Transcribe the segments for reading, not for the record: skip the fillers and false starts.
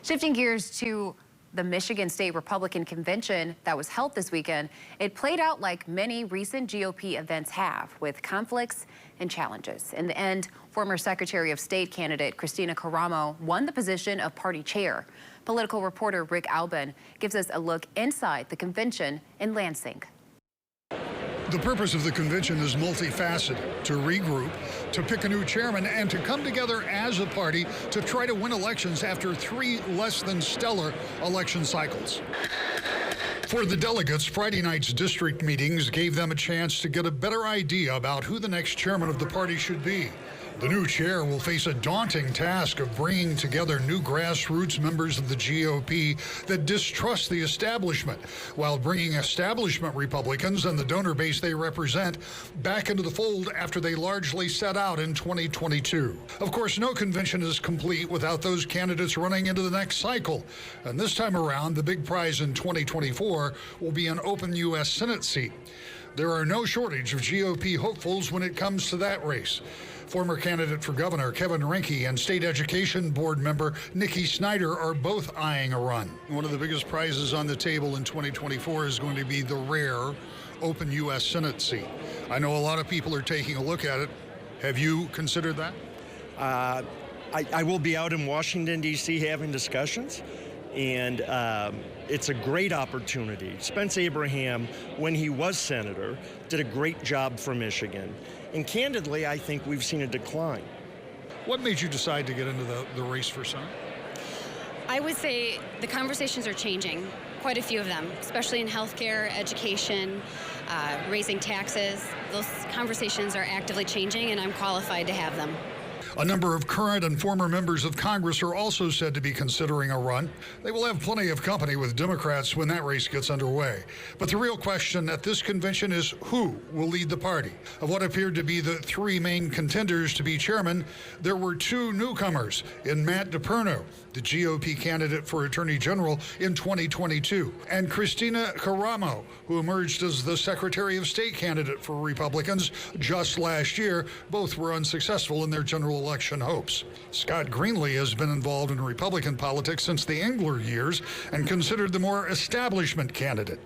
Shifting gears to the Michigan State Republican Convention that was held this weekend, it played out like many recent GOP events have, with conflicts and challenges. In the end, former Secretary of State candidate Kristina Karamo won the position of party chair. Political reporter Rick Albin gives us a look inside the convention in Lansing. The purpose of the convention is multifaceted: to regroup, to pick a new chairman, and to come together as a party to try to win elections after 3 less than stellar election cycles. For the delegates, Friday night's district meetings gave them a chance to get a better idea about who the next chairman of the party should be. The new chair will face a daunting task of bringing together new grassroots members of the GOP that distrust the establishment, while bringing establishment Republicans and the donor base they represent back into the fold after they largely set out in 2022. Of course, no convention is complete without those candidates running into the next cycle. And this time around, the big prize in 2024 will be an open U.S. Senate seat. There are no shortage of GOP hopefuls when it comes to that race. Former candidate for governor Kevin Rinke and state education board member Nikki Snyder are both eyeing a run. One of the biggest prizes on the table in 2024 is going to be the rare open U.S. Senate seat. I know a lot of people are taking a look at it. Have you considered that? I will be out in Washington, D.C. having discussions, and it's a great opportunity. Spence Abraham, when he was senator, did a great job for Michigan. And candidly, I think we've seen a decline. What made you decide to get into the race for Senate? I would say the conversations are changing, quite a few of them, especially in healthcare, education, raising taxes. Those conversations are actively changing, and I'm qualified to have them. A number of current and former members of Congress are also said to be considering a run. They will have plenty of company with Democrats when that race gets underway. But the real question at this convention is who will lead the party. Of what appeared to be the 3 main contenders to be chairman, there were 2 newcomers in Matt DePerno, the GOP candidate for Attorney General in 2022, and Kristina Karamo, who emerged as the Secretary of State candidate for Republicans just last year. Both were unsuccessful in their general election hopes. Scott Greenlee has been involved in Republican politics since the Engler years and considered the more establishment candidate.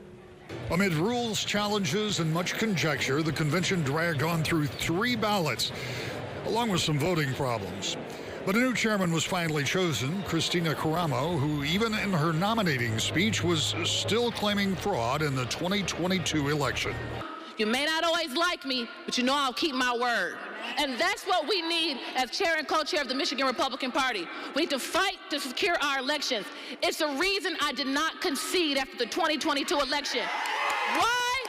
Amid rules, challenges, and much conjecture, the convention dragged on through 3 ballots, along with some voting problems. But a new chairman was finally chosen, Kristina Karamo, who even in her nominating speech was still claiming fraud in the 2022 election. You may not always like me, but you know I'll keep my word. And that's what we need as chair and co-chair of the Michigan Republican Party. We need to fight to secure our elections. It's the reason I did not concede after the 2022 election. Why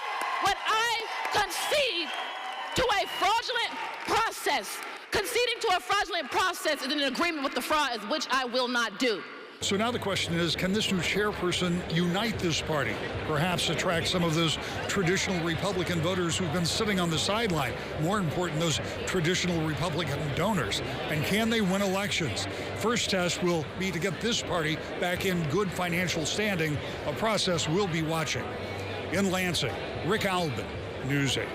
would I concede to a fraudulent process? Conceding to a fraudulent process is an agreement with the fraud, which I will not do. So now the question is, can this new chairperson unite this party? Perhaps attract some of those traditional Republican voters who've been sitting on the sideline. More important, those traditional Republican donors. And can they win elections? First test will be to get this party back in good financial standing, a process we'll be watching. In Lansing, Rick Albin, News 8.